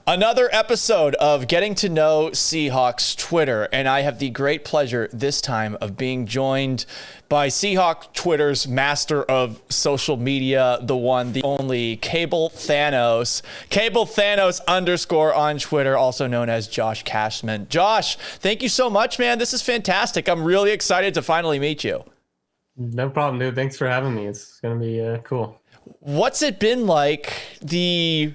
Another episode of Getting to Know Seahawks Twitter, and I have the great pleasure this time of being joined by Seahawks Twitter's master of social media, the one, the only, Cable Thanos. Cable Thanos _ on Twitter, also known as Josh Cashman. Josh, thank you so much, man. This is fantastic. I'm really excited to finally meet you. No problem, dude. Thanks for having me. It's going to be cool. What's it been like, the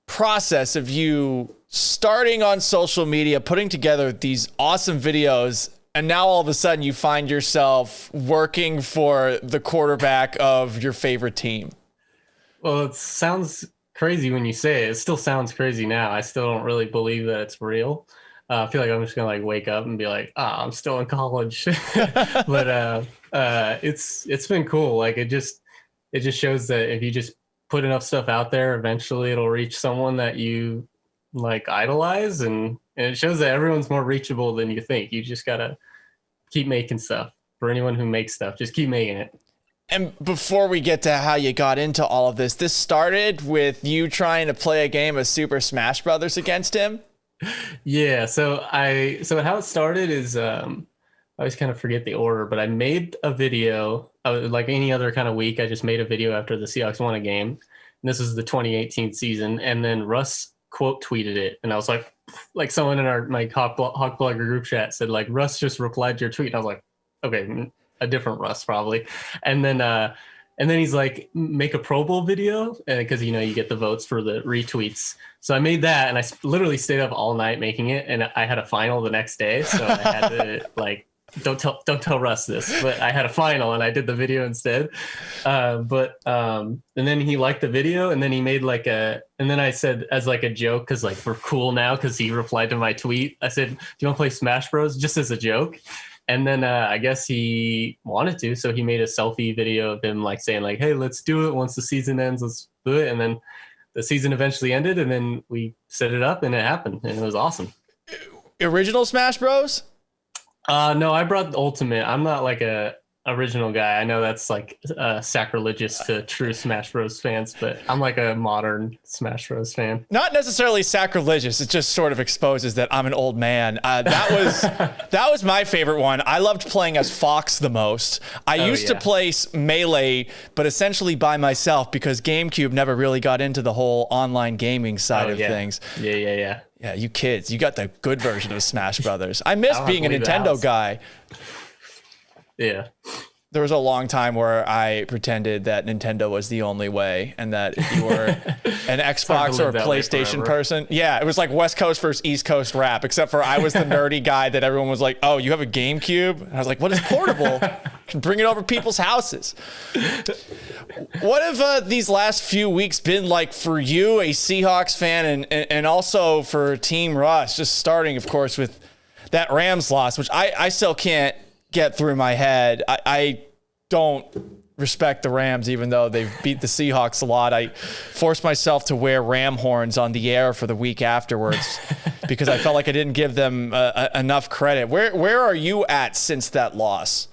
process of you starting on social media, putting together these awesome videos, and now all of a sudden you find yourself working for the quarterback of your favorite team? Well, it sounds crazy when you say it. It still sounds crazy now. I still don't really believe that it's real. I feel like I'm just going to wake up and be like, I'm still in college. But it's been cool. It just shows that if you just put enough stuff out there, eventually it'll reach someone that you idolize, and it shows that everyone's more reachable than you think. You just gotta keep making stuff. For anyone who makes stuff, just keep making it. And before we get to how you got into all of this started with you trying to play a game of Super Smash Brothers against him. Yeah, so how it started is I always kind of forget the order, but I made a video like any other kind of week. I just made a video after the Seahawks won a game. And this is the 2018 season. And then Russ quote tweeted it. And I was like someone in my Hawk Blogger group chat said, Russ just replied to your tweet. And I was like, okay, a different Russ probably. And then he's like, make a Pro Bowl video, because you get the votes for the retweets. So I made that, and I literally stayed up all night making it, and I had a final the next day. So I had to don't tell Russ this, but I had a final and I did the video instead. And then he liked the video, and then he made and then I said as a joke, because we're cool now, because he replied to my tweet. I said, do you want to play Smash Bros? Just as a joke. And then I guess he wanted to, so he made a selfie video of him saying hey, let's do it. Once the season ends, let's do it. And then the season eventually ended, and then we set it up and it happened, and it was awesome. Original Smash Bros? No, I brought the Ultimate. I'm not a original guy. I know that's sacrilegious to true Smash Bros fans, but I'm a modern Smash Bros fan. Not necessarily sacrilegious. It just sort of exposes that I'm an old man. That was my favorite one. I loved playing as Fox the most. I used to play Melee, but essentially by myself, because GameCube never really got into the whole online gaming side of things. Yeah. Yeah, you kids, you got the good version of Smash Brothers. I miss being a Nintendo guy. Yeah. There was a long time where I pretended that Nintendo was the only way, and that if you were an Xbox or a PlayStation person. Yeah, it was like West Coast versus East Coast rap, except for I was the nerdy guy that everyone was like, oh, you have a GameCube? And I was like, what is portable? Can bring it over people's houses. What have these last few weeks been like for you, a Seahawks fan, and also for Team Russ, just starting, of course, with that Rams loss, which I still can't get through my head. I don't respect the Rams, even though they've beat the Seahawks a lot. I forced myself to wear ram horns on the air for the week afterwards because I felt like I didn't give them enough credit. Where are you at since that loss?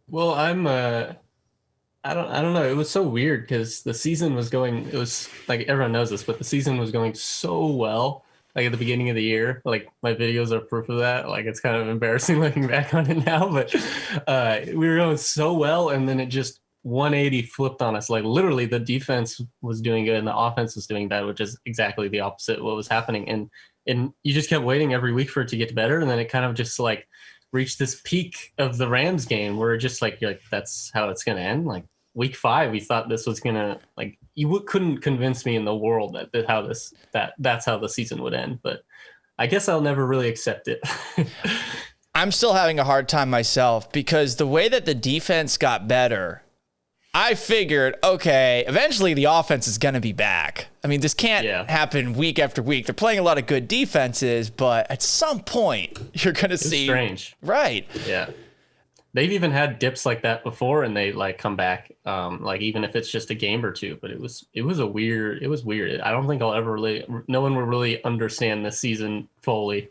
Well, I'm I don't know. It was so weird because the season was going. It was everyone knows this, but the season was going so well. At the beginning of the year, my videos are proof of that. It's kind of embarrassing looking back on it now, but we were going so well, and then it just 180 flipped on us. Literally, the defense was doing good and the offense was doing bad, which is exactly the opposite of what was happening. And you just kept waiting every week for it to get better, and then it kind of just reached this peak of the Rams game where it just you're that's how it's gonna end. Week 5, we thought this was gonna you couldn't convince me in the world that's how the season would end. But I guess I'll never really accept it. I'm still having a hard time myself because the way that the defense got better, I figured, okay, eventually the offense is going to be back. I mean, this can't happen week after week. They're playing a lot of good defenses, but at some point you're going to see. Strange. Right. Yeah. They've even had dips like that before, and they come back, even if it's just a game or two. But it was weird. I don't think no one will really understand this season fully.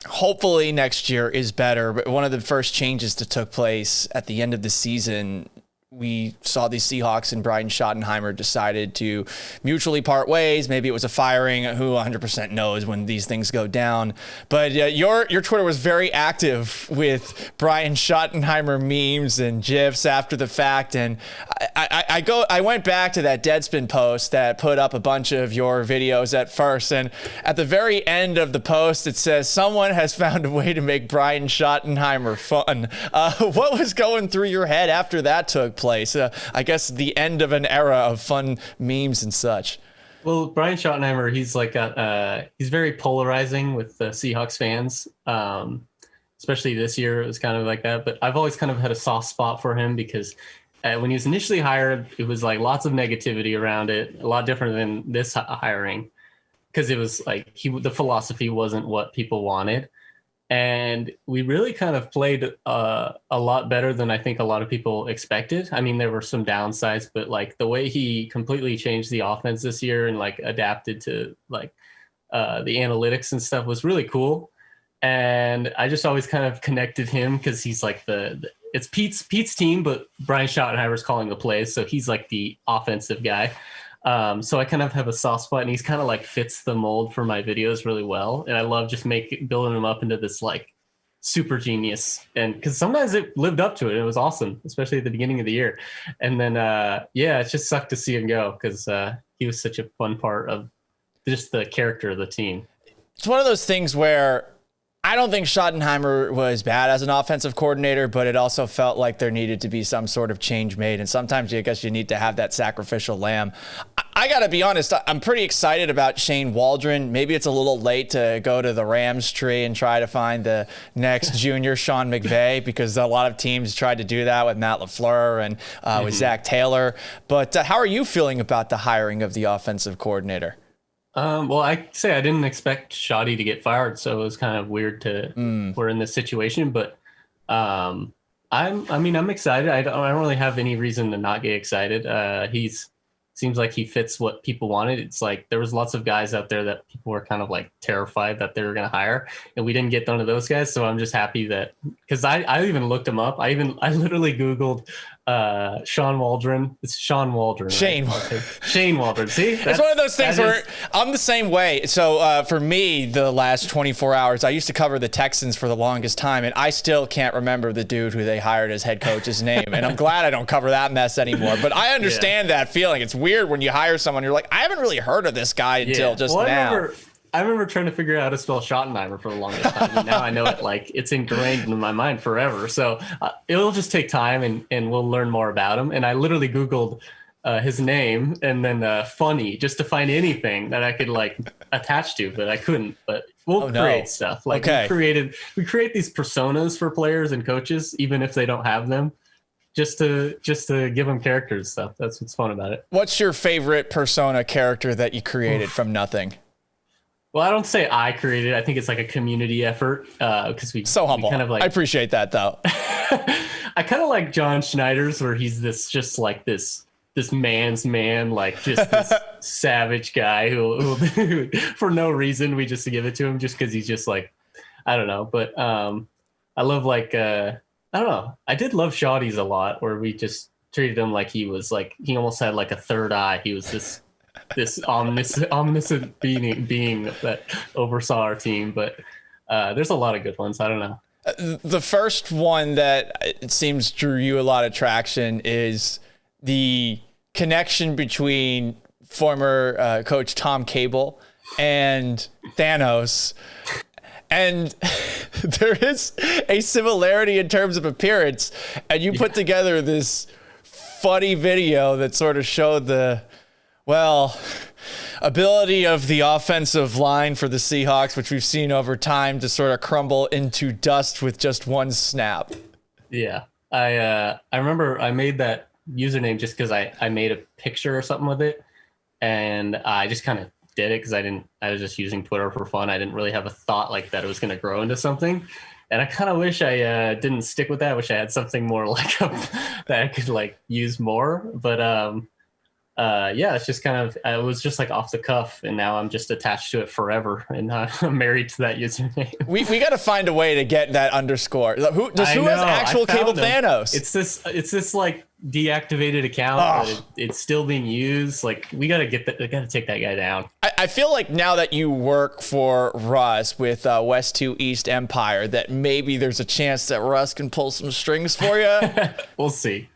Hopefully next year is better. But one of the first changes that took place at the end of the season we saw the Seahawks and Brian Schottenheimer decided to mutually part ways. Maybe it was a firing. Who 100% knows when these things go down. But your Twitter was very active with Brian Schottenheimer memes and GIFs after the fact. And I went back to that Deadspin post that put up a bunch of your videos at first. And at the very end of the post, it says, someone has found a way to make Brian Schottenheimer fun. What was going through your head after that took place? I guess the end of an era of fun memes and such. Well, Brian Schottenheimer, he's like he's very polarizing with the Seahawks fans. Especially this year, it was kind of like that. But I've always kind of had a soft spot for him because when he was initially hired, it was like lots of negativity around it, a lot different than this hiring, because it was like the philosophy wasn't what people wanted. And we really kind of played a lot better than I think a lot of people expected. I mean, there were some downsides, but like the way he completely changed the offense this year and like adapted to like the analytics and stuff was really cool. And I just always kind of connected him because he's like it's Pete's team, but Brian Schottenheimer's calling the plays, so he's like the offensive guy. So I kind of have a soft spot, and he's kind of like fits the mold for my videos really well. And I love just building him up into this like super genius. And because sometimes it lived up to it. It was awesome, especially at the beginning of the year. And then, it just sucked to see him go because he was such a fun part of just the character of the team. It's one of those things where I don't think Schottenheimer was bad as an offensive coordinator, but it also felt like there needed to be some sort of change made. And sometimes I guess you need to have that sacrificial lamb. I got to be honest, I'm pretty excited about Shane Waldron. Maybe it's a little late to go to the Rams tree and try to find the next junior Sean McVay, because a lot of teams tried to do that with Matt LaFleur and with Zach Taylor. But how are you feeling about the hiring of the offensive coordinator? Well, I say I didn't expect Shoddy to get fired, so it was kind of weird we're in this situation. But I'm excited. I don't really have any reason to not get excited. Seems like he fits what people wanted. It's like there was lots of guys out there that people were kind of like terrified that they were going to hire, and we didn't get none of those guys. So I'm just happy that, because I even looked him up. I literally Googled Sean Waldron. It's Sean Waldron. Shane. Right? Shane Waldron. See, it's one of those things where I'm the same way. So for me, the last 24 hours, I used to cover the Texans for the longest time, and I still can't remember the dude who they hired as head coach's name. And I'm glad I don't cover that mess anymore. But I understand that feeling. It's weird when you hire someone, you're like, I haven't really heard of this guy until just now. I remember trying to figure out how to spell Schottenheimer for the longest time. And now I know it, like it's ingrained in my mind forever. So it'll just take time, and we'll learn more about him. And I literally Googled his name and then funny, just to find anything that I could like attach to, but I couldn't. But we'll create stuff. Like we create these personas for players and coaches, even if they don't have them, just to give them characters and stuff. That's what's fun about it. What's your favorite persona character that you created from nothing? Well, I don't say I created it. I think it's like a community effort because we so humble. We kind of like, I appreciate that though. I kind of like John Schneider's, where he's this man's man, like just this savage guy who for no reason we just give it to him just because he's just like, I don't know. But I love like I don't know. I did love Shoddy's a lot, where we just treated him like he was like he almost had like a third eye. He was this omniscient being that oversaw our team. But there's a lot of good ones. I don't know. The first one that it seems drew you a lot of traction is the connection between former coach Tom Cable and Thanos. And there is a similarity in terms of appearance. And you put together this funny video that sort of showed the ability of the offensive line for the Seahawks, which we've seen over time, to sort of crumble into dust with just one snap. Yeah. I remember I made that username just because I made a picture or something with it. And I just kind of did it because I was just using Twitter for fun. I didn't really have a thought like that it was going to grow into something. And I kind of wish I didn't stick with that. I wish I had something more like that I could like use more. But it's just kind of, it was just like off the cuff, and now I'm just attached to it forever, and I'm married to that username. We got to find a way to get that underscore. Who has actual Cable Thanos? It's this like deactivated account, but it's still being used. Like, we gotta take that guy down. I feel like now that you work for Russ with West 2 East Empire, that maybe there's a chance that Russ can pull some strings for you. We'll see.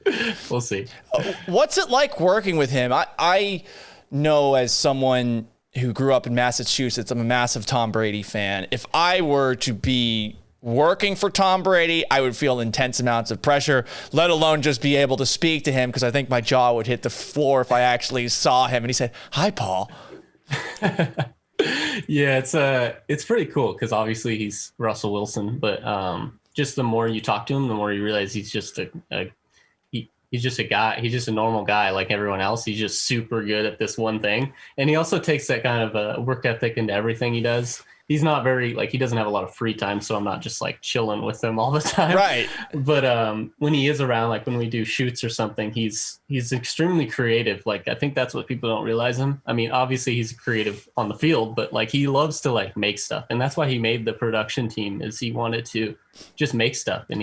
What's it like working with him? I know, as someone who grew up in Massachusetts, I'm a massive Tom Brady fan. If I were to be working for Tom Brady, I would feel intense amounts of pressure, let alone just be able to speak to him, because I think my jaw would hit the floor if I actually saw him and he said, "Hi, Paul." Yeah, it's pretty cool, because obviously he's Russell Wilson, but just the more you talk to him, the more you realize he's just he's just a guy. He's just a normal guy like everyone else. He's just super good at this one thing, and he also takes that kind of work ethic into everything he does. He's not very, like, he doesn't have a lot of free time, so I'm not just like chilling with him all the time. Right. But when he is around, like when we do shoots or something, he's extremely creative. Like, I think that's what people don't realize him. I mean, obviously he's creative on the field, but like he loves to like make stuff. And that's why he made the production team, is he wanted to just make stuff. And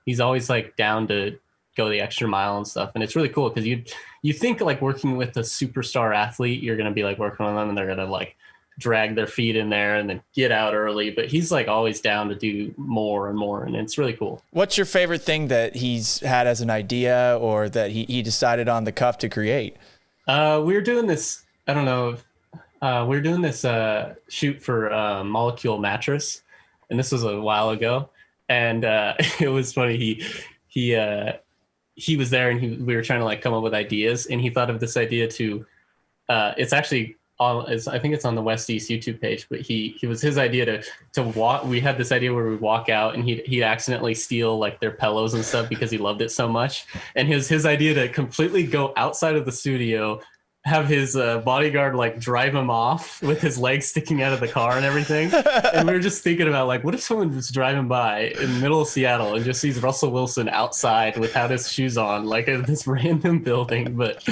he's always like down to go the extra mile and stuff. And it's really cool, because you think like working with a superstar athlete, you're going to be like working on them and they're going to like drag their feet in there and then get out early, but he's like always down to do more and more, and it's really cool. What's your favorite thing that he's had as an idea, or that he decided on the cuff to create? We're doing this, I don't know, we're doing this shoot for Molecule Mattress, and this was a while ago, and it was funny. He was there, and we were trying to like come up with ideas, and he thought of this idea to it's actually I think it's on the West East YouTube page, but he was his idea to walk. We had this idea where we walk out and he'd accidentally steal like their pillows and stuff because he loved it so much. And his idea to completely go outside of the studio, have his bodyguard like drive him off with his legs sticking out of the car and everything. And we were just thinking about like, what if someone was driving by in the middle of Seattle and just sees Russell Wilson outside without his shoes on, like in this random building. But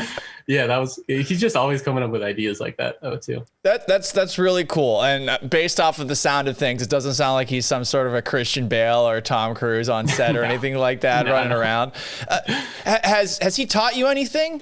yeah, he's just always coming up with ideas like that though too. That's really cool. And based off of the sound of things, it doesn't sound like he's some sort of a Christian Bale or Tom Cruise on set or anything like that running around. Has he taught you anything?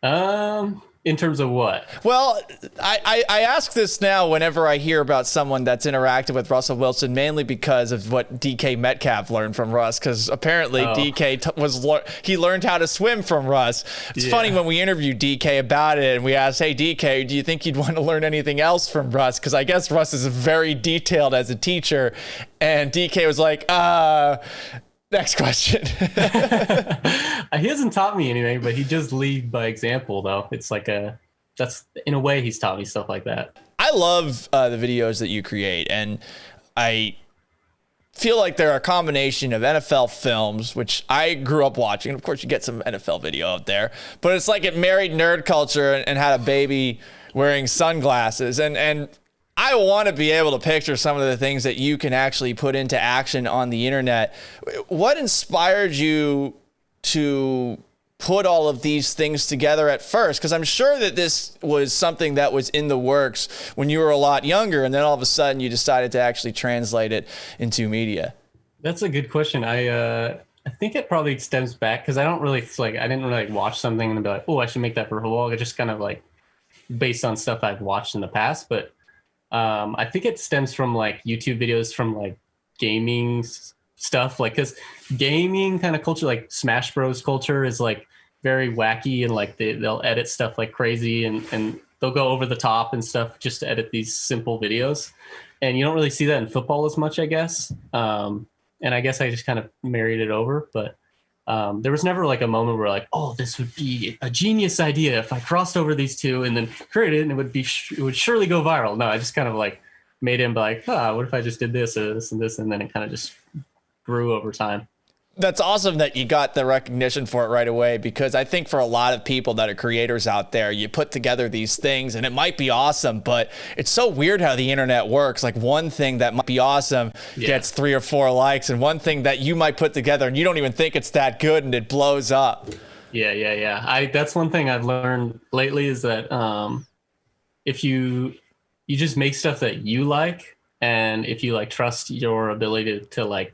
In terms of what? Well, I ask this now whenever I hear about someone that's interacted with Russell Wilson, mainly because of what DK Metcalf learned from Russ, because apparently DK he learned how to swim from Russ. It's funny when we interviewed DK about it and we asked, "Hey DK, do you think you'd want to learn anything else from Russ?" Because I guess Russ is very detailed as a teacher, and DK was like, next question. He hasn't taught me anything, but he just lead by example, though. It's like that's in a way he's taught me stuff like that. I love the videos that you create, and I feel like they're a combination of NFL films, which I grew up watching. Of course, you get some NFL video out there, but it's like it married nerd culture and had a baby wearing sunglasses, and I want to be able to picture some of the things that you can actually put into action on the internet. What inspired you to put all of these things together at first? Because I'm sure that this was something that was in the works when you were a lot younger, and then all of a sudden you decided to actually translate it into media. That's a good question. I think it probably stems back, because I didn't really watch something and be like, oh, I should make that for a vlog. It's just kind of like based on stuff I've watched in the past, but I think it stems from like YouTube videos from like gaming stuff, like, because gaming kind of culture, like Smash Bros culture, is like very wacky, and like they'll edit stuff like crazy, and they'll go over the top and stuff just to edit these simple videos. And you don't really see that in football as much, I guess. And I guess I just kind of married it over, but there was never like a moment where like, oh, this would be a genius idea if I crossed over these two and then created it, and it would surely go viral. No, I just kind of like made him like, what if I just did this or this and this, and then it kind of just grew over time. That's awesome that you got the recognition for it right away, because I think for a lot of people that are creators out there, you put together these things and it might be awesome, but it's so weird how the internet works. Like, one thing that might be awesome gets 3 or 4 likes, and one thing that you might put together and you don't even think it's that good, and it blows up. Yeah. That's one thing I've learned lately, is that if you just make stuff that you like, and if you like trust your ability to like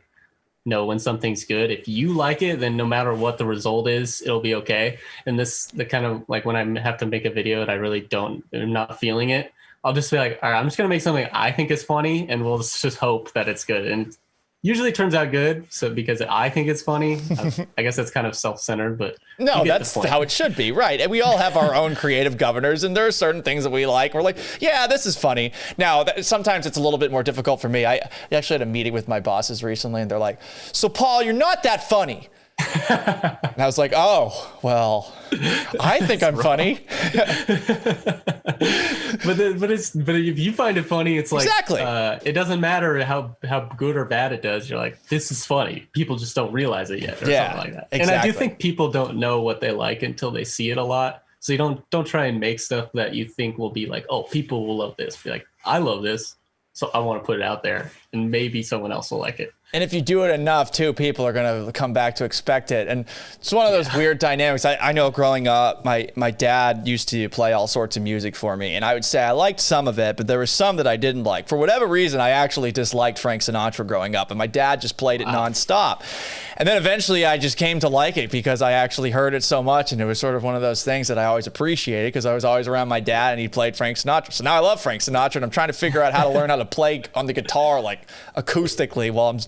know when something's good. If you like it, then no matter what the result is, it'll be okay. And the kind of like when I have to make a video and I'm not feeling it, I'll just be like, all right, I'm just going to make something I think is funny, and we'll just hope that it's good. And usually it turns out good. So because I think it's funny, I guess that's kind of self-centered, but no, that's how it should be. Right. And we all have our own creative governors, and there are certain things that we like. We're like, yeah, this is funny. Now, sometimes it's a little bit more difficult for me. I actually had a meeting with my bosses recently, and they're like, so Paul, you're not that funny. And I was like, oh, well, I think I'm funny. but if you find it funny, it's like, exactly. It doesn't matter how good or bad it does. You're like, this is funny. People just don't realize it yet, or something like that. Exactly. And I do think people don't know what they like until they see it a lot. So you don't try and make stuff that you think will be like, oh, people will love this. Be like, I love this, so I want to put it out there, and maybe someone else will like it. And if you do it enough, too, people are going to come back to expect it. And it's one of those weird dynamics. I know growing up, my dad used to play all sorts of music for me. And I would say I liked some of it, but there was some that I didn't like. For whatever reason, I actually disliked Frank Sinatra growing up. And my dad just played it nonstop. And then eventually I just came to like it because I actually heard it so much. And it was sort of one of those things that I always appreciated because I was always around my dad and he played Frank Sinatra. So now I love Frank Sinatra, and I'm trying to figure out how to learn how to play on the guitar, like acoustically, while I'm,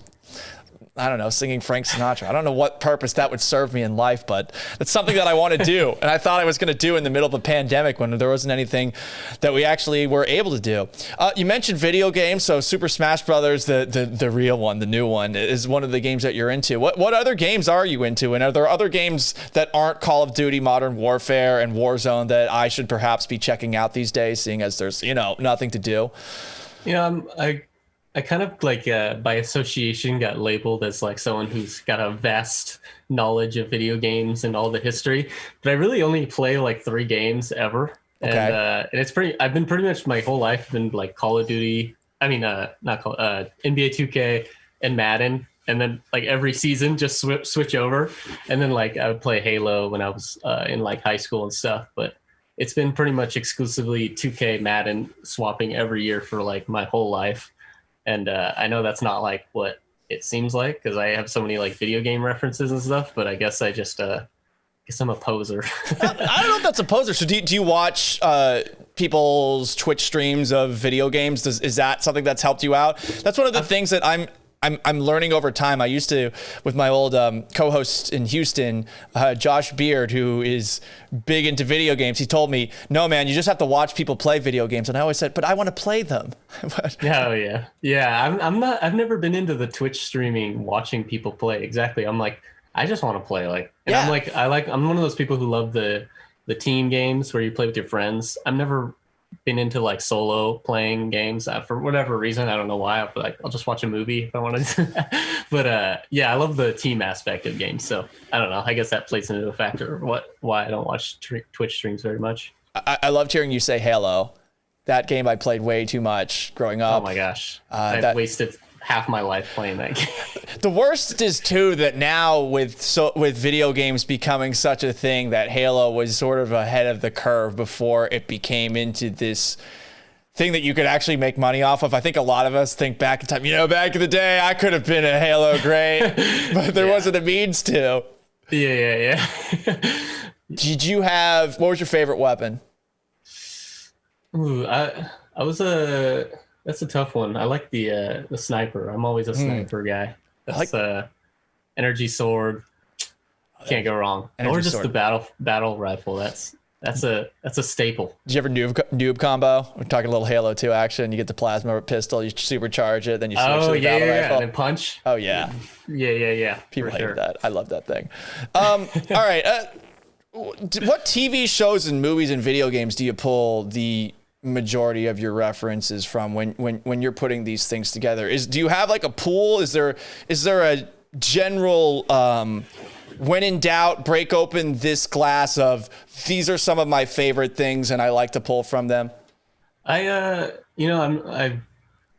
I don't know, singing Frank Sinatra. I don't know what purpose that would serve me in life, but it's something that I want to do. And I thought I was going to do in the middle of a pandemic when there wasn't anything that we actually were able to do. You mentioned video games. So Super Smash Brothers, the real one, the new one, is one of the games that you're into. What other games are you into? And are there other games that aren't Call of Duty, Modern Warfare, and Warzone that I should perhaps be checking out these days, seeing as there's, nothing to do? I kind of like by association got labeled as like someone who's got a vast knowledge of video games and all the history, but I really only play like 3 games ever. Okay. And it's I've been pretty much my whole life been like Call of Duty. I mean, not Call, NBA 2K and Madden. And then like every season just switch over. And then like I would play Halo when I was in like high school and stuff, but it's been pretty much exclusively 2K Madden swapping every year for like my whole life. And I know that's not like what it seems like because I have so many like video game references and stuff, but I guess I just guess I'm a poser. I don't know if that's a poser. So do you watch people's Twitch streams of video games? Is that something that's helped you out? That's one of the things that I'm learning over time. I used to, with my old co-host in Houston, Josh Beard, who is big into video games. He told me, no, man, you just have to watch people play video games. And I always said, but I want to play them. Oh, yeah. Yeah, I've never been into the Twitch streaming, watching people play. Exactly. I'm like, I just want to play. I'm one of those people who love the team games where you play with your friends. I've never been into like solo playing games for whatever reason. I don't know why. I'll just watch a movie if I wanted to. But yeah, I love the team aspect of games. So I don't know. I guess that plays into a factor of why I don't watch Twitch streams very much. I loved hearing you say Halo. That game I played way too much growing up. Oh my gosh. I wasted half my life playing that game. The worst is too that now with video games becoming such a thing, that Halo was sort of ahead of the curve before it became into this thing that you could actually make money off of. I think a lot of us think back in time, back in the day, I could have been a Halo great, but there wasn't a means to. Yeah. What was your favorite weapon? Ooh, that's a tough one. I like the sniper. I'm always a sniper guy. That's energy sword. Can't go wrong. Or just sword. The battle rifle. That's a staple. Did you ever noob combo? We're talking a little Halo 2 action. You get the plasma pistol, you supercharge it, then you switch to the battle rifle. And punch. Oh yeah. Yeah. People hated that. I love that thing. All right. What TV shows and movies and video games do you pull the majority of your references from when you're putting these things together? Do you have like a pool? Is there a general when in doubt, break open this glass of these are some of my favorite things and I like to pull from them? I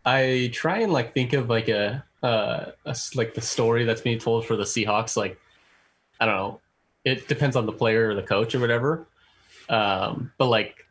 try and like think of like a like the story that's being told for the Seahawks. Like, I don't know, it depends on the player or the coach or whatever. But like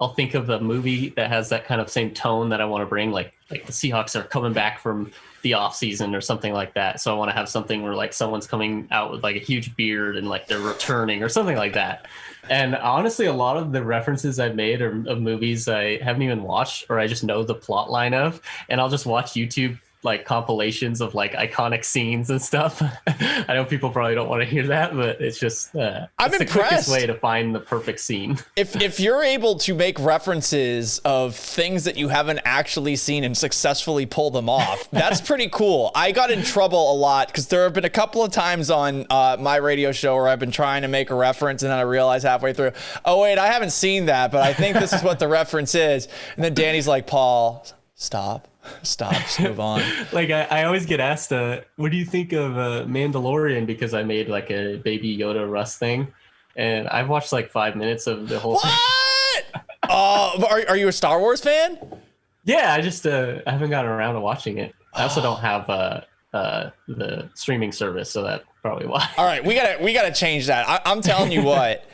I'll think of a movie that has that kind of same tone that I want to bring, like the Seahawks are coming back from the off season or something like that. So I want to have something where like someone's coming out with like a huge beard and like they're returning or something like that. And honestly, a lot of the references I've made are of movies I haven't even watched or I just know the plot line of, and I'll just watch YouTube like compilations of like iconic scenes and stuff. I know people probably don't want to hear that, but it's just I'm it's impressed. The quickest way to find the perfect scene. If you're able to make references of things that you haven't actually seen and successfully pull them off, that's pretty cool. I got in trouble a lot because there have been a couple of times on my radio show where I've been trying to make a reference and then I realize halfway through, oh wait, I haven't seen that, but I think this is what the reference is. And then Danny's like, Paul, stop, just move on. Like I always get asked, what do you think of Mandalorian? Because I made like a Baby Yoda Russ thing, and I've watched like 5 minutes of the whole thing. What? Are you a Star Wars fan? Yeah, I just I haven't gotten around to watching it. I also don't have the streaming service, so that's probably why. All right, we gotta change that. I'm telling you what.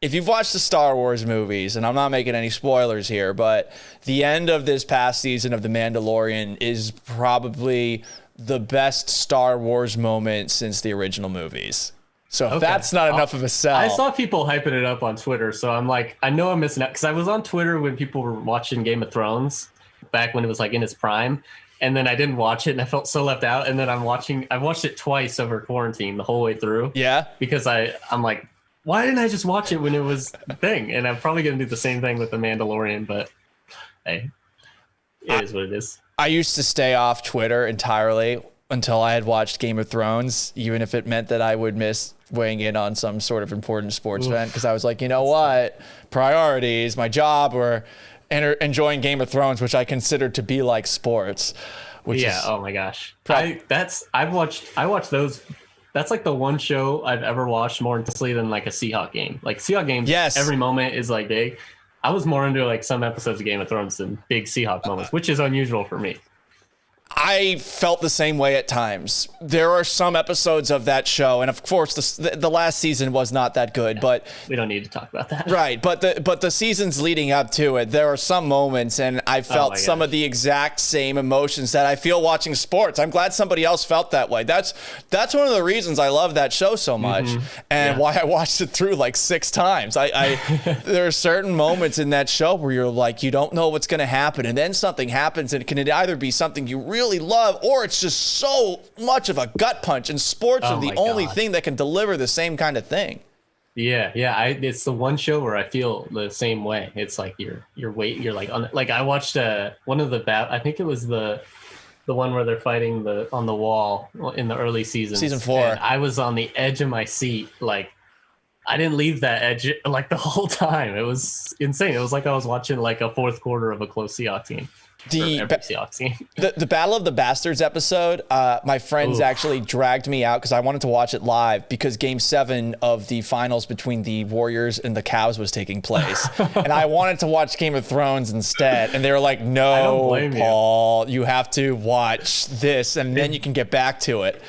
If you've watched the Star Wars movies, and I'm not making any spoilers here, but the end of this past season of The Mandalorian is probably the best Star Wars moment since the original movies. So if that's not enough of a sell. I saw people hyping it up on Twitter, so I'm like, I know I'm missing out, because I was on Twitter when people were watching Game of Thrones, back when it was like in its prime, and then I didn't watch it, and I felt so left out, and then I watched it twice over quarantine the whole way through. Yeah. Because I'm like, why didn't I just watch it when it was the thing? And I'm probably going to do the same thing with The Mandalorian, but hey, it is what it is. I used to stay off Twitter entirely until I had watched Game of Thrones, even if it meant that I would miss weighing in on some sort of important sports event, because I was like, you know what? Priorities, my job, or enjoying Game of Thrones, which I consider to be like sports. Oh my gosh. I watched those. That's like the one show I've ever watched more intensely than like a Seahawk game. Like Seahawk games, yes, every moment is like big. I was more into like some episodes of Game of Thrones than big Seahawk moments, which is unusual for me. I felt the same way at times. There are some episodes of that show, and of course, the last season was not that good. Yeah, but we don't need to talk about that, right? But the seasons leading up to it, there are some moments, and I felt some of the exact same emotions that I feel watching sports. I'm glad somebody else felt that way. That's one of the reasons I love that show so much, and why I watched it through like 6 times. There are certain moments in that show where you're like, you don't know what's going to happen, and then something happens, and it can either be something you really love, or it's just so much of a gut punch, and sports are the only thing that can deliver the same kind of thing. Yeah. It's the one show where I feel the same way. It's like you're like on, like I watched one of the I think it was the one where they're fighting on the wall in the early seasons. Season 4. And I was on the edge of my seat, like I didn't leave that edge like the whole time. It was insane. It was like I was watching like a fourth quarter of a close Seahawks game. The Battle of the Bastards episode, my friends actually dragged me out because I wanted to watch it live because Game 7 of the finals between the Warriors and the Cavs was taking place. And I wanted to watch Game of Thrones instead. And they were like, no, Paul, you have to watch this and then you can get back to it.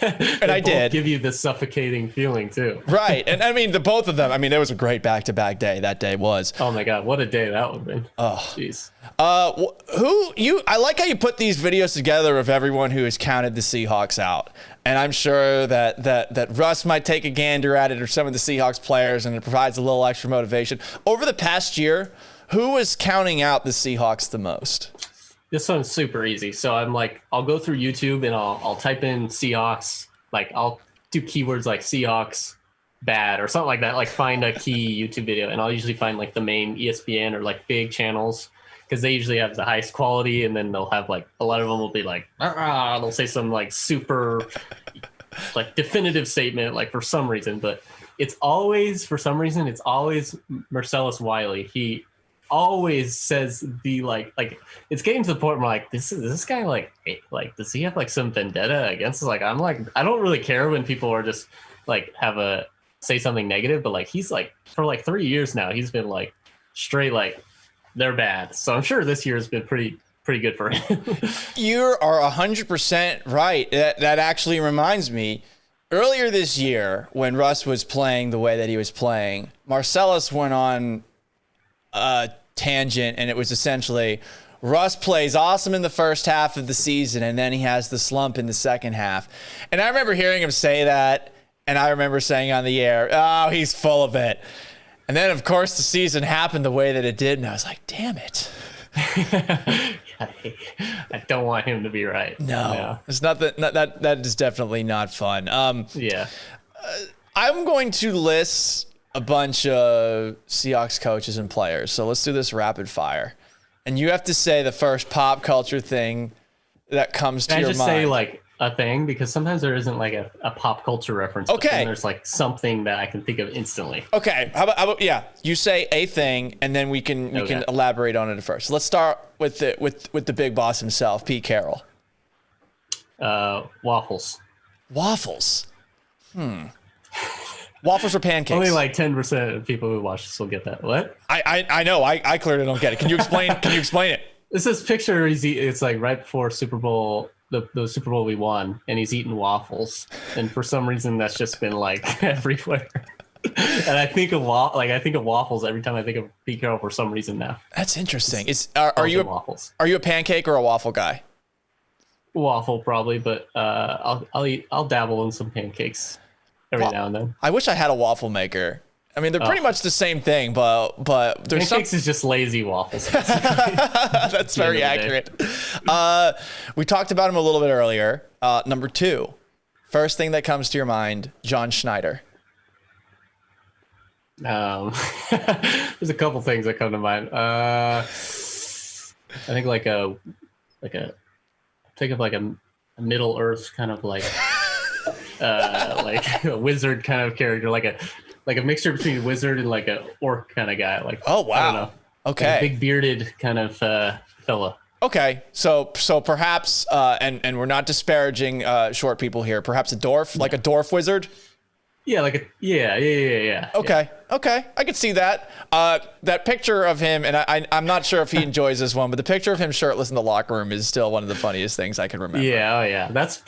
And I did. Give you the suffocating feeling too. Right. And I mean, the both of them, I mean, it was a great back-to-back day. That day was. Oh my God, what a day that would have been. Oh, jeez. I like how you put these videos together of everyone who has counted the Seahawks out. And I'm sure that Russ might take a gander at it, or some of the Seahawks players, and it provides a little extra motivation. Over the past year, who was counting out the Seahawks the most? This one's super easy. So I'm like, I'll go through YouTube and I'll type in Seahawks. Like I'll do keywords like Seahawks bad or something like that. Like find a key YouTube video, and I'll usually find like the main ESPN or like big channels, because they usually have the highest quality. And then they'll have like, a lot of them will be like, they'll say some like super like definitive statement, like for some reason, but it's always Marcellus Wiley. He always says the like it's getting to the point where I'm like, this guy like does he have like some vendetta against us? Like I'm like, I don't really care when people are just like say something negative, but like he's like for like 3 years now he's been like straight like they're bad. So I'm sure this year has been pretty good for him. You are 100% right. That actually reminds me, earlier this year when Russ was playing the way that he was playing, Marcellus went on tangent, and it was essentially Russ plays awesome in the first half of the season, and then he has the slump in the second half. And I remember hearing him say that, and I remember saying on the air, oh, he's full of it. And then, of course, the season happened the way that it did, and I was like, damn it. I don't want him to be right. No. It's not that is definitely not fun. Yeah. I'm going to list a bunch of Seahawks coaches and players. So let's do this rapid fire. And you have to say the first pop culture thing that comes to your mind. Can I just say like a thing? Because sometimes there isn't like a pop culture reference. Okay. But then there's like something that I can think of instantly. Okay. How about yeah? You say a thing, and then we can elaborate on it first. Let's start with the big boss himself, Pete Carroll. Waffles. Waffles. Waffles or pancakes? Only like 10% of people who watch this will get that. What? I know. I clearly don't get it. Can you explain it? It's this picture. It's like right before Super Bowl, the Super Bowl we won, and he's eating waffles. And for some reason, that's just been like everywhere. And I think of waffles every time I think of Pete Carroll for some reason now. That's interesting. Are you a pancake or a waffle guy? Waffle probably, but I'll dabble in some pancakes every now and then. I wish I had a waffle maker. I mean, they're pretty much the same thing, but there's pancakes is just lazy waffles. That's very accurate. We talked about him a little bit earlier. Number 2, first thing that comes to your mind, John Schneider. There's a couple things that come to mind. I think think of like a Middle Earth kind of like like a wizard kind of character, like a mixture between a wizard and like a orc kind of guy. Like, oh wow, I don't know. Okay, like a big bearded kind of fella. Okay, so perhaps and we're not disparaging short people here. Perhaps a dwarf, like a dwarf wizard. Yeah, yeah. Okay, I could see that. That picture of him, and I'm not sure if he enjoys this one, but the picture of him shirtless in the locker room is still one of the funniest things I can remember. Yeah, oh yeah. That's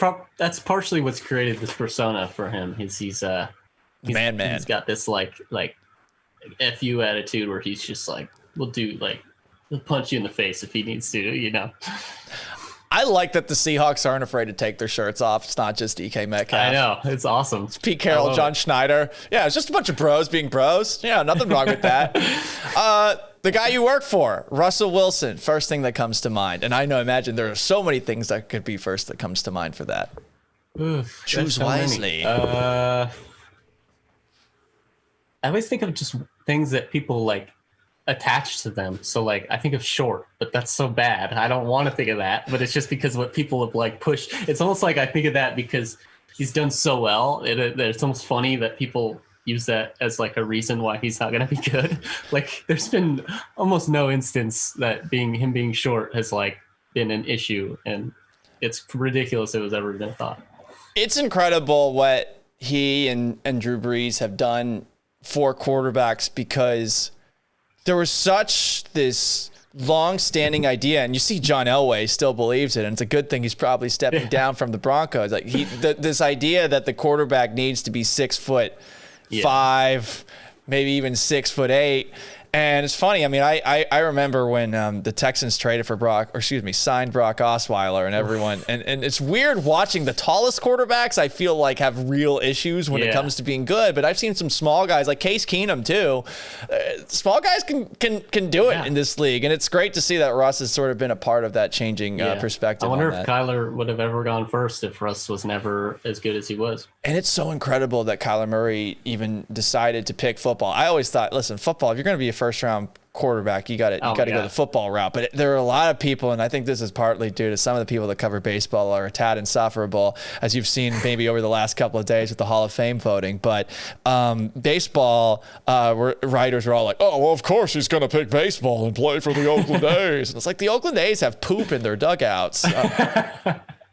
partially what's created this persona for him. He's man. He's got this like FU attitude where he's just like, he'll punch you in the face if he needs to, you know. I like that the Seahawks aren't afraid to take their shirts off. It's not just DK Metcalf. I know. It's awesome. It's Pete Carroll, John Schneider. Yeah, it's just a bunch of bros being bros. Yeah, nothing wrong with that. The guy you work for, Russell Wilson, first thing that comes to mind. And imagine there are so many things that could be first that comes to mind for that. Oof, choose wisely. I always think of just things that people like attached to them. So like I think of short, but that's so bad. I don't want to think of that, but it's just because what people have like pushed. It's almost like I think of that because he's done so well. It's almost funny that people use that as like a reason why he's not going to be good. Like there's been almost no instance that him being short has like been an issue, and it's ridiculous it was ever been thought. It's incredible what he and Drew Brees have done for quarterbacks, because there was such this long-standing idea, and you see John Elway still believes it, and it's a good thing he's probably stepping down from the Broncos. Like this idea that the quarterback needs to be 6'5", maybe even 6'8". And it's funny. I mean, I remember when the Texans signed Brock Osweiler, and everyone, and it's weird watching the tallest quarterbacks, I feel like, have real issues when it comes to being good. But I've seen some small guys like Case Keenum too. Small guys can do it in this league, and it's great to see that Russ has sort of been a part of that changing perspective. I wonder if Kyler would have ever gone first if Russ was never as good as he was. And it's so incredible that Kyler Murray even decided to pick football. I always thought, listen, football, if you're going to be a first-round quarterback, you got to go the football route. But there are a lot of people, and I think this is partly due to some of the people that cover baseball are a tad insufferable, as you've seen maybe over the last couple of days with the Hall of Fame voting. But baseball writers are all like, oh, well, of course he's going to pick baseball and play for the Oakland A's. And it's like the Oakland A's have poop in their dugouts.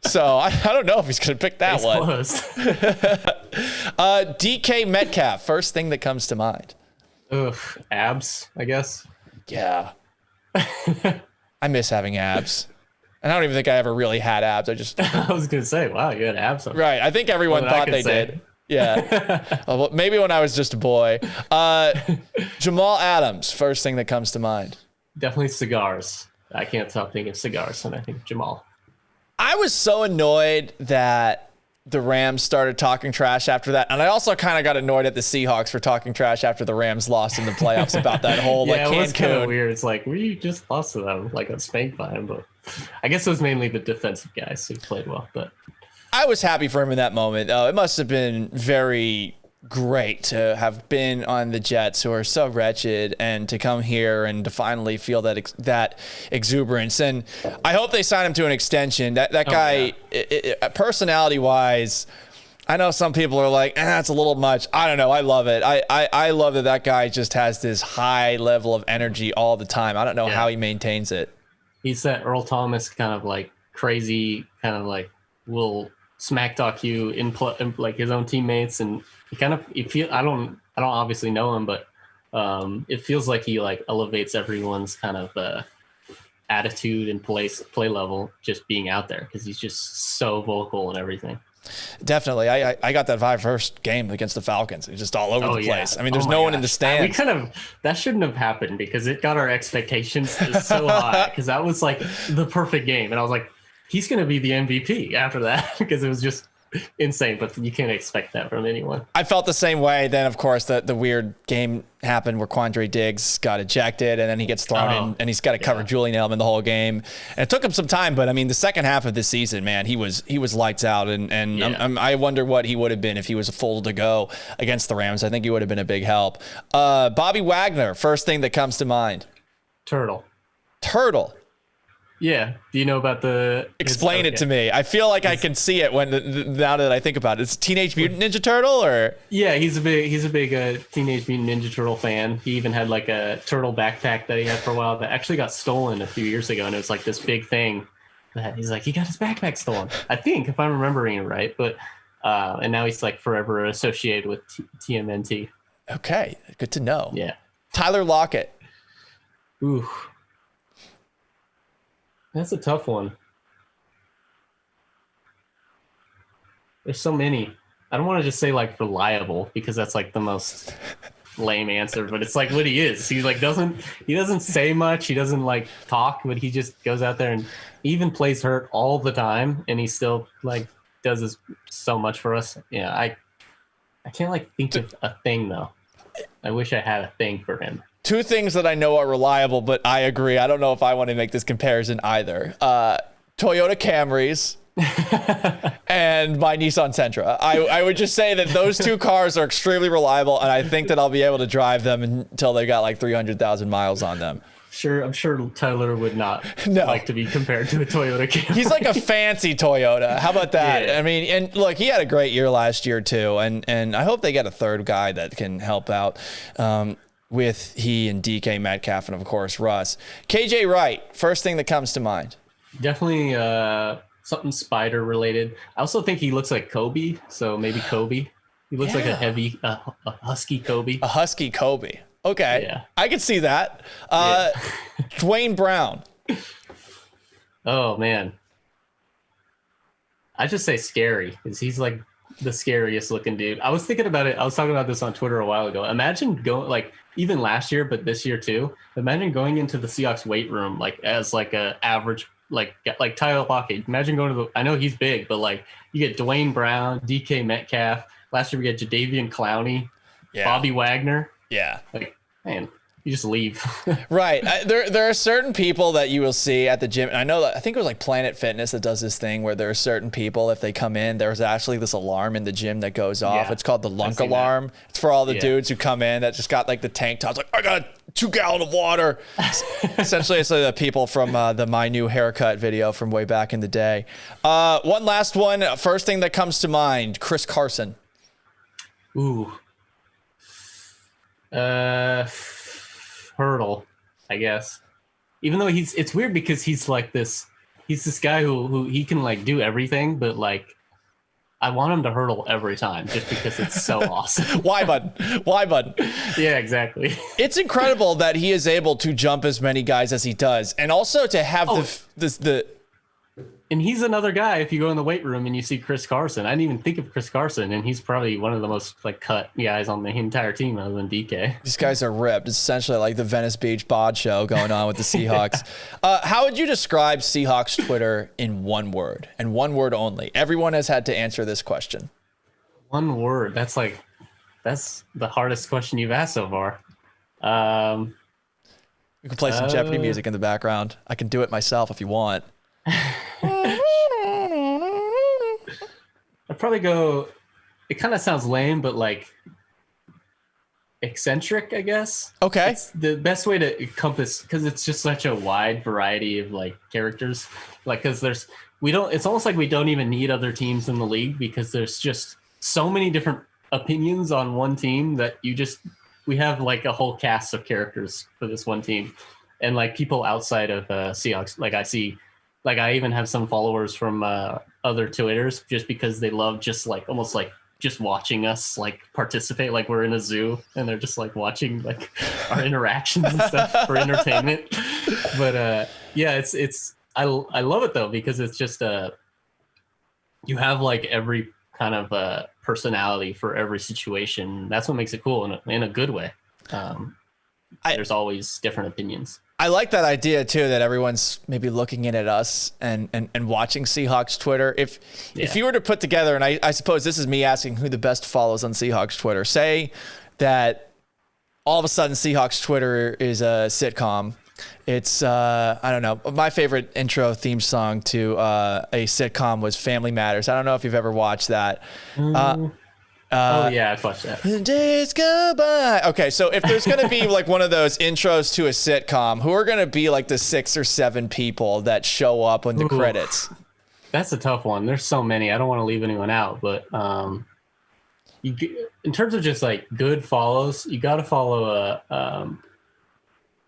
So I don't know if he's going to pick that one. DK Metcalf, first thing that comes to mind. Ugh, abs, I guess. Yeah. I miss having abs. And I don't even think I ever really had abs. I was going to say, wow, you had abs. Right. I think everyone thought they did. Yeah. Well, maybe when I was just a boy. Jamal Adams, first thing that comes to mind. Definitely cigars. I can't stop thinking of cigars, and I think Jamal. I was so annoyed that the Rams started talking trash after that. And I also kind of got annoyed at the Seahawks for talking trash after the Rams lost in the playoffs about that whole it was kind of weird. It's like, we just lost to them, like a spank by him. But I guess it was mainly the defensive guys who played well. But I was happy for him in that moment. It must have been very great to have been on the Jets, who are so wretched, and to come here and to finally feel that exuberance. And I hope they sign him to an extension. That guy, personality wise, I know some people are like, it's a little much. I don't know. I love it. I love that guy just has this high level of energy all the time. I don't know how he maintains it. He's that Earl Thomas kind of like crazy, kind of like will smack talk you in like his own teammates, and I don't obviously know him, but it feels like he like elevates everyone's kind of attitude and play level just being out there, because he's just so vocal and everything. Definitely. I got that vibe first game against the Falcons. It's just all over the place. I mean, there's no one in the stands. That shouldn't have happened, because it got our expectations so high, because that was like the perfect game. And I was like, he's going to be the MVP after that, because it was just insane, but you can't expect that from anyone. I felt the same way. Then, of course, the weird game happened where Quandre Diggs got ejected, and then he gets thrown in, and he's got to cover Julian Edelman the whole game. And it took him some time, but I mean, the second half of this season, man, he was lights out, and I wonder what he would have been if he was full to go against the Rams. I think he would have been a big help. Bobby Wagner, first thing that comes to mind. Turtle. Yeah. Do you know about the... Explain it to me. I feel like I can see it now that I think about it. It's Teenage Mutant Ninja Turtle, or... Yeah, he's a big Teenage Mutant Ninja Turtle fan. He even had like a turtle backpack that he had for a while that actually got stolen a few years ago. And it was like this big thing that he's like, he got his backpack stolen, I think, if I'm remembering it right. But and now he's like forever associated with TMNT. Okay, good to know. Yeah. Tyler Lockett. Ooh. That's a tough one. There's so many. I don't want to just say like reliable, because that's like the most lame answer, but it's like what he is. He like he doesn't say much. He doesn't like talk, but he just goes out there and even plays hurt all the time, and he still like does so much for us. Yeah, I can't like think of a thing though. I wish I had a thing for him. Two things that I know are reliable, but I agree. I don't know if I want to make this comparison either. Toyota Camrys and my Nissan Sentra. I would just say that those two cars are extremely reliable, and I think that I'll be able to drive them until they got like 300,000 miles on them. I'm sure Tyler would not like to be compared to a Toyota Camry. He's like a fancy Toyota. How about that? Yeah. I mean, and look, he had a great year last year too, and I hope they get a third guy that can help out. With he and DK Metcalf and, of course, Russ. KJ Wright, first thing that comes to mind. Definitely something spider related. I also think he looks like Kobe, so maybe Kobe. He looks like a husky Kobe. A husky Kobe. Okay. Yeah. I could see that. Dwayne Brown. Oh, man. I just say scary, because he's like the scariest looking dude. I was thinking about it. I was talking about this on Twitter a while ago. Imagine going like even last year, but this year too. Imagine going into the Seahawks weight room like as like a average like Tyler Lockett. Imagine going to I know he's big, but like you get Dwayne Brown, DK Metcalf. Last year we got Jadeveon Clowney, Bobby Wagner. Yeah, like man. You just leave. Right. There are certain people that you will see at the gym. And I think it was like Planet Fitness that does this thing where there are certain people, if they come in, there's actually this alarm in the gym that goes off. Yeah, it's called the Lunk alarm. That. It's for all the dudes who come in that just got like the tank tops. Like, I got a 2 gallon of water. Essentially, it's like the people from the My New Haircut video from way back in the day. One last one. First thing that comes to mind, Chris Carson. Ooh. Hurdle, I guess. Even though it's weird because he's this guy who he can like do everything, but like I want him to hurdle every time just because it's so awesome. Why button? Yeah, exactly. It's incredible that he is able to jump as many guys as he does, and also to have And he's another guy. If you go in the weight room and you see Chris Carson, I didn't even think of Chris Carson, and he's probably one of the most like cut guys on the entire team other than DK. These guys are ripped. It's essentially like the Venice Beach bod show going on with the Seahawks. How would you describe Seahawks Twitter in one word, and one word only? Everyone has had to answer this question. One word. That's the hardest question you've asked so far. We can play some Jeopardy music in the background. I can do it myself if you want. I'd probably go, it kind of sounds lame, but like eccentric, I guess. Okay. It's the best way to encompass, because it's just such a wide variety of like characters. Like, because it's almost like we don't even need other teams in the league, because there's just so many different opinions on one team that we have like a whole cast of characters for this one team. And like people outside of Seahawks, like I even have some followers from other Twitters just because they love just like almost like just watching us like participate, like we're in a zoo and they're just like watching like our interactions and stuff for entertainment. But yeah, I love it though, because it's just you have like every kind of personality for every situation. That's what makes it cool in a good way. There's always different opinions. I like that idea too, that everyone's maybe looking in at us and watching Seahawks Twitter. If you were to put together, and I suppose this is me asking who the best follows on Seahawks Twitter, say that all of a sudden Seahawks Twitter is a sitcom. It's I don't know. My favorite intro theme song to a sitcom was Family Matters. I don't know if you've ever watched that. Oh yeah, I've watched that. The days go by. Okay, so if there's gonna be like one of those intros to a sitcom, who are gonna be like the 6 or 7 people that show up on the credits? That's a tough one. There's so many. I don't want to leave anyone out, but in terms of just like good follows, you got to follow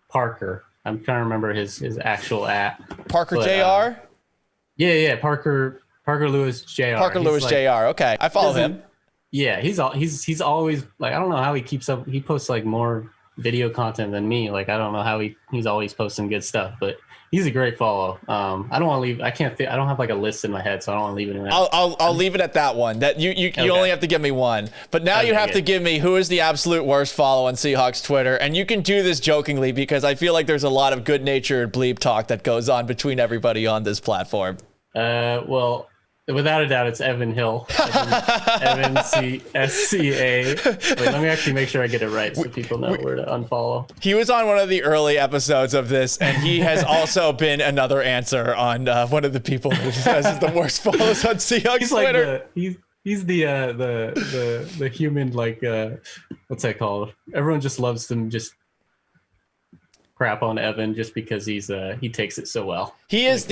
Parker. I'm trying to remember his actual @. Parker Jr. Yeah, Parker Lewis Jr. Parker Lewis Jr. Okay, I follow him. Yeah, he's always like, I don't know how he keeps up. He posts like more video content than me. Like I don't know how he's always posting good stuff, but he's a great follow. I don't want to leave. I don't have like a list in my head, so I don't want to leave it. I'll leave it at that one. That you only have to give me one. But now you have to give me who is the absolute worst follow on Seahawks Twitter, and you can do this jokingly because I feel like there's a lot of good-natured bleep talk that goes on between everybody on this platform. Well, without a doubt, it's Evan Hill. Evan SCA. Wait, let me actually make sure I get it right so people know where to unfollow. He was on one of the early episodes of this, and he has also been another answer on one of the people who says is the worst follows on Seahawks Twitter. He's the human, like what's that called? Everyone just loves them just crap on Evan just because he takes it so well. He is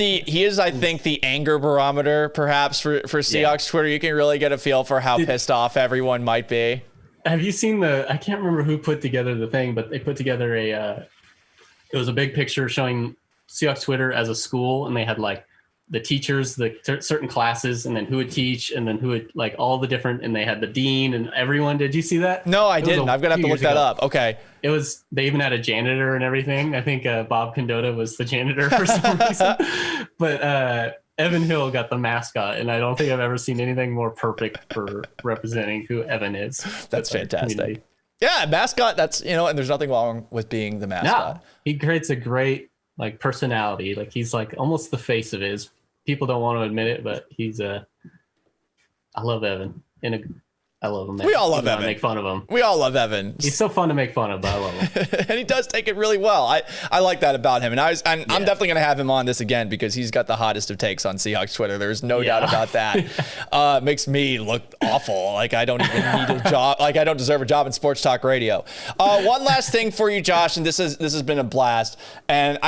I think the anger barometer perhaps for Seahawks Twitter. You can really get a feel for how pissed off everyone might be. Have you seen I can't remember who put together the thing, but they put together it was a big picture showing Seahawks Twitter as a school, and they had like the teachers, the certain classes, and then who would teach, and then who would like all the different, and they had the dean and everyone. Did you see that? No, I didn't. I'm gonna have to look that up. Okay. They even had a janitor and everything. I think Bob Condotta was the janitor for some reason. But Evan Hill got the mascot, and I don't think I've ever seen anything more perfect for representing who Evan is. That's fantastic. Community. Yeah, mascot. That's and there's nothing wrong with being the mascot. No, he creates a great like personality. Like he's like almost the face of his. People don't want to admit it, but he's I love Evan. I love him. Man. We all love Evan. Make fun of him. We all love Evan. He's so fun to make fun of, but I love him. And he does take it really well. I like that about him. And I'm definitely going to have him on this again because he's got the hottest of takes on Seahawks Twitter. There's no doubt about that. Makes me look awful. Like I don't even need a job. Like I don't deserve a job in sports talk radio. One last thing for you, Josh, and this has been a blast. And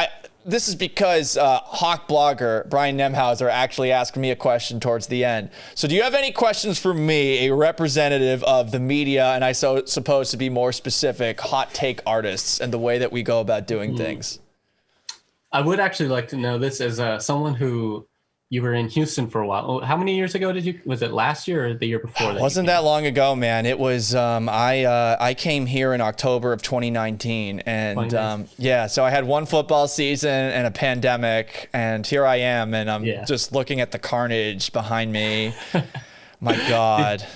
this is because Hawk blogger Brian Nemhauser actually asked me a question towards the end. So do you have any questions for me, a representative of the media, and I suppose to be more specific, hot take artists and the way that we go about doing things? I would actually like to know this as someone who you were in Houston for a while. Oh, how many years ago was it last year or the year before that? Wasn't that long ago, man. It was, I came here in October of 2019 and, yeah, so I had one football season and a pandemic and here I am and I'm just looking at the carnage behind me. My God.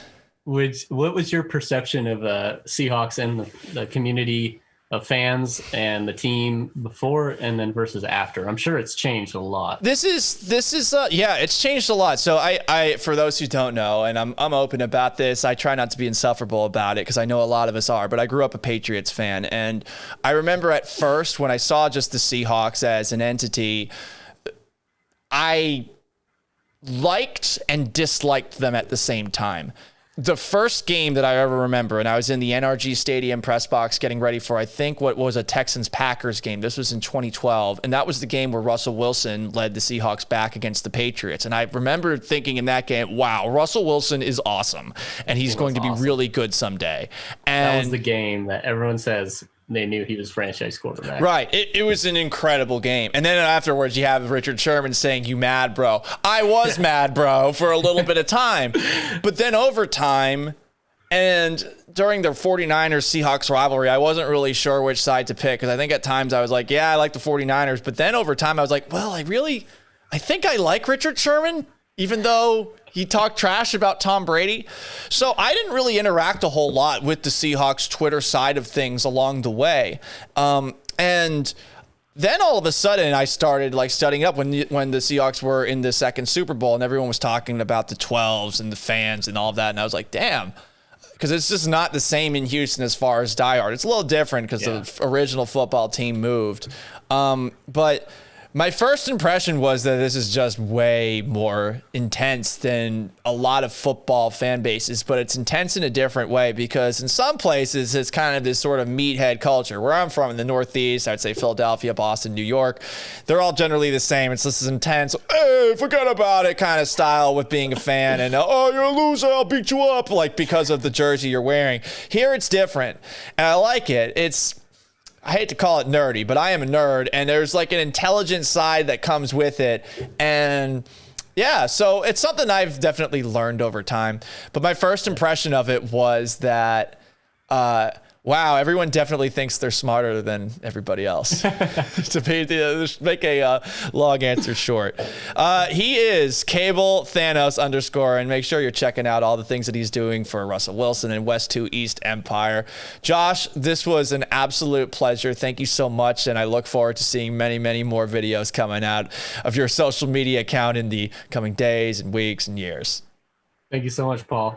What was your perception of Seahawks and the community of fans and the team before and then versus after? I'm sure it's changed a lot. This is it's changed a lot. So I for those who don't know, and I'm open about this, I try not to be insufferable about it because I know a lot of us are, but I grew up a Patriots fan. And I remember at first when I saw just the Seahawks as an entity, I liked and disliked them at the same time. The first game that I ever remember, and I was in the NRG Stadium press box getting ready for, I think, what was a Texans-Packers game. This was in 2012, and that was the game where Russell Wilson led the Seahawks back against the Patriots. And I remember thinking in that game, wow, Russell Wilson is awesome, and he's going to be really good someday. And that was the game that everyone says they knew he was franchise quarterback. Right. It was an incredible game. And then afterwards, you have Richard Sherman saying, "You mad, bro?" I was mad, bro, for a little bit of time. But then over time, and during the 49ers Seahawks rivalry, I wasn't really sure which side to pick because I think at times I was like, yeah, I like the 49ers. But then over time, I was like, well, I think I like Richard Sherman, even though he talked trash about Tom Brady. So I didn't really interact a whole lot with the Seahawks Twitter side of things along the way. And then all of a sudden I started like studying up when the Seahawks were in the second Super Bowl and everyone was talking about the 12s and the fans and all of that. And I was like, damn, because it's just not the same in Houston as far as diehard. It's a little different because the original football team moved. But my first impression was that this is just way more intense than a lot of football fan bases, but it's intense in a different way because in some places it's kind of this sort of meathead culture. Where I'm from in the Northeast, I'd say Philadelphia, Boston, New York, they're all generally the same. It's this intense, hey, forget about it kind of style with being a fan and, oh, you're a loser, I'll beat you up, like because of the jersey you're wearing. Here it's different, and I like it. I hate to call it nerdy, but I am a nerd, and there's like an intelligent side that comes with it. And yeah, so it's something I've definitely learned over time. But my first impression of it was that, wow, everyone definitely thinks they're smarter than everybody else. To make a long answer short. He is Cable Thanos _ and make sure you're checking out all the things that he's doing for Russell Wilson and West 2 East Empire. Josh, this was an absolute pleasure. Thank you so much, and I look forward to seeing many, many more videos coming out of your social media account in the coming days and weeks and years. Thank you so much, Paul.